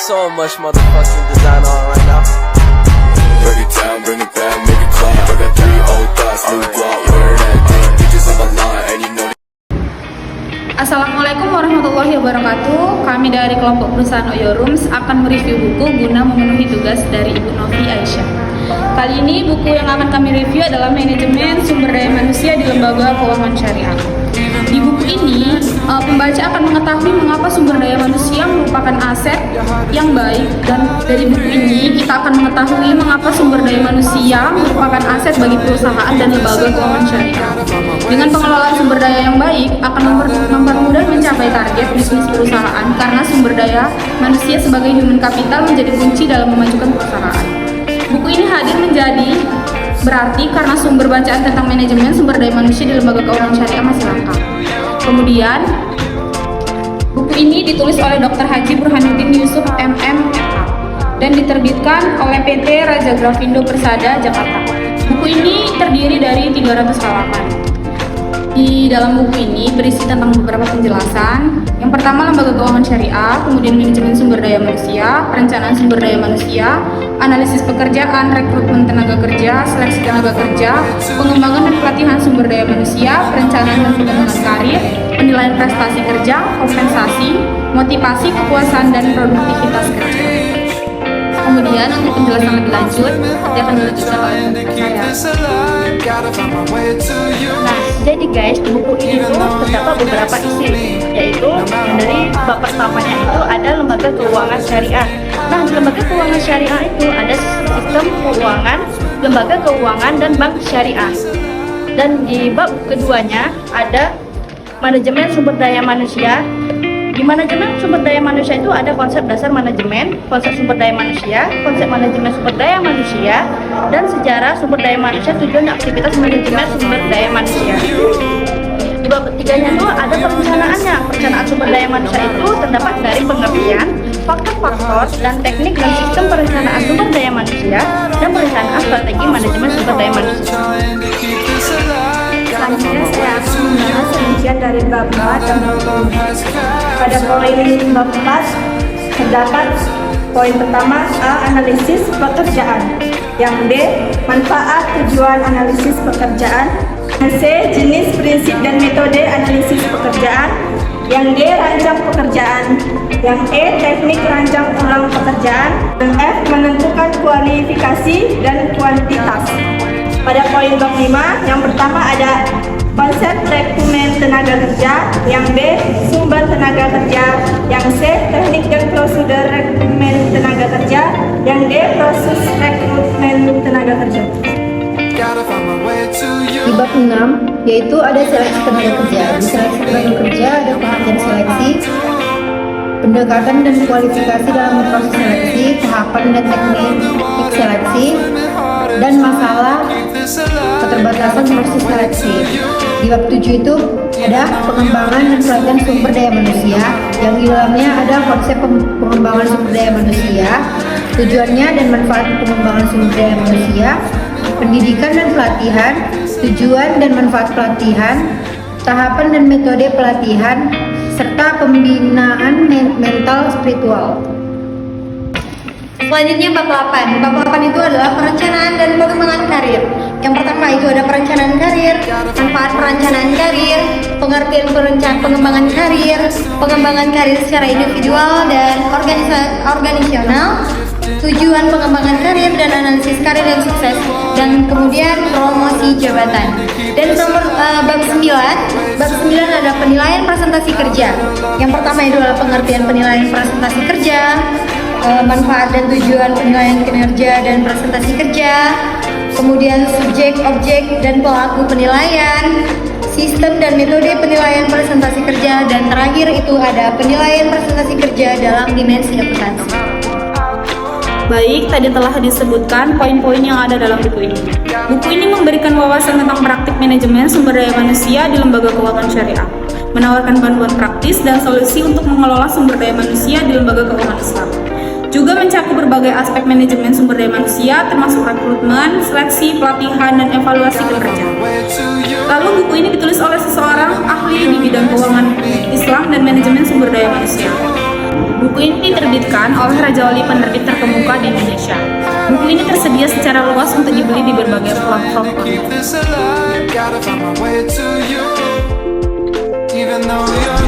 so much motherfucking design on right now. Break it down, bring it back, make it clap. I got 3 old thoughts, new guap, where that thing, bitches on my line, and you know. Assalamualaikum warahmatullahi wabarakatuh. Kami dari kelompok perusahaan Oyo Rooms akan mereview buku guna memenuhi tugas dari Ibu Novi Aisyah. Kali ini buku yang akan kami review adalah Manajemen Sumber Daya Manusia di Lembaga Keuangan Syariah. Di buku ini, pembaca akan mengetahui mengapa sumber daya manusia merupakan aset yang baik, dan dari buku ini kita akan mengetahui mengapa sumber daya manusia merupakan aset bagi perusahaan dan lembaga keuangan syariah. Dengan pengelolaan sumber daya yang baik akan mempermudah mencapai target bisnis perusahaan, karena sumber daya manusia sebagai human capital menjadi kunci dalam memajukan perusahaan. Buku ini hadir menjadi berarti karena sumber bacaan tentang manajemen sumber daya manusia di lembaga keuangan syariah masih lengkap. Kemudian, buku ini ditulis oleh Dr. Haji Burhanuddin Yusuf MM dan diterbitkan oleh PT Raja Grafindo Persada Jakarta. Buku ini terdiri dari 300 halaman. Di dalam buku ini berisi tentang beberapa penjelasan. Yang pertama, lembaga keuangan syariah, kemudian manajemen sumber daya manusia, perencanaan sumber daya manusia, analisis pekerjaan, rekrutmen tenaga kerja, seleksi tenaga kerja, pengembangan dan pelatihan sumber daya manusia, perencanaan dan pengembangan karir, penilaian prestasi kerja, kompensasi, motivasi, kepuasan, dan produktivitas kerja. Kemudian untuk penjelasan lebih lanjut, dia akan dilanjutkan oleh saya. Nah, jadi guys, di buku ini tuh terdapat beberapa isi, yaitu dari bab pertamanya itu ada lembaga keuangan syariah. Nah, di lembaga keuangan syariah itu ada sistem keuangan, lembaga keuangan, dan bank syariah. Dan di bab keduanya ada manajemen sumber daya manusia. Di manajemen sumber daya manusia itu ada konsep dasar manajemen, konsep sumber daya manusia, konsep manajemen sumber daya manusia, dan sejarah sumber daya manusia, tujuan dan aktivitas manajemen sumber daya manusia. Di bab ketiganya itu ada perencanaannya. Perencanaan sumber daya manusia itu terdapat dari pengertian, faktor-faktor, dan teknik dan sistem perencanaan sumber daya manusia, dan perencanaan strategi manajemen sumber daya manusia. Selanjutnya saya akan membahas rincian dari bab 4 dan bab 5. Pada poin bab 4 terdapat poin pertama A. Analisis pekerjaan. Yang B. Manfaat tujuan analisis pekerjaan. Yang C. Jenis, prinsip, dan metode analisis pekerjaan. Yang D. Rancang pekerjaan. Yang E. Teknik rancang ulang pekerjaan. Dan F. Menentukan kualifikasi dan kuantitas. Pada poin bab 5, yang pertama ada konsep rekrutmen tenaga kerja, yang B. Sumber tenaga kerja, yang C. Teknik dan prosedur rekrutmen tenaga kerja, yang D. Proses rekrutmen tenaga kerja. Di bab 6, yaitu ada seleksi tenaga kerja. Di seleksi tenaga kerja ada pengertian seleksi, pendekatan dan kualifikasi dalam proses seleksi, tahapan dan teknik seleksi, dan masalah keterbatasan proses seleksi. Di bab 7 itu ada pengembangan dan pelatihan sumber daya manusia, yang di dalamnya ada konsep pengembangan sumber daya manusia, tujuannya dan manfaat pengembangan sumber daya manusia, pendidikan dan pelatihan, tujuan dan manfaat pelatihan, tahapan dan metode pelatihan, serta pembinaan mental spiritual. Selanjutnya bab 8. Bab 8 itu adalah perencanaan dan pengembangan karir. Yang pertama itu ada perencanaan karir, manfaat perencanaan karir, pengertian pengembangan karir, pengembangan karir secara individual dan organisasional, tujuan pengembangan karir dan analisis karir dan sukses, dan kemudian promosi jabatan. Dan bab 9 ada penilaian presentasi kerja. Yang pertama itu adalah pengertian penilaian presentasi kerja, manfaat dan tujuan penilaian kinerja dan presentasi kerja, kemudian subjek, objek, dan pelaku penilaian, sistem dan metode penilaian presentasi kerja, dan terakhir itu ada penilaian presentasi kerja dalam dimensi akuntansi. Baik, tadi telah disebutkan poin-poin yang ada dalam buku ini. Buku ini memberikan wawasan tentang praktik manajemen sumber daya manusia di lembaga keuangan syariah, menawarkan panduan praktis dan solusi untuk mengelola sumber daya manusia di lembaga keuangan Islam. Juga mencakup berbagai aspek manajemen sumber daya manusia, termasuk rekrutmen, seleksi, pelatihan, dan evaluasi kinerja. Lalu buku ini ditulis oleh seseorang ahli di bidang keuangan Islam dan manajemen sumber daya manusia. Buku Buku ini diterbitkan oleh Raja Wali penerbit terkemuka di Indonesia. Buku ini tersedia secara luas untuk dibeli di berbagai platform online. Gotta find my way to you, even though you're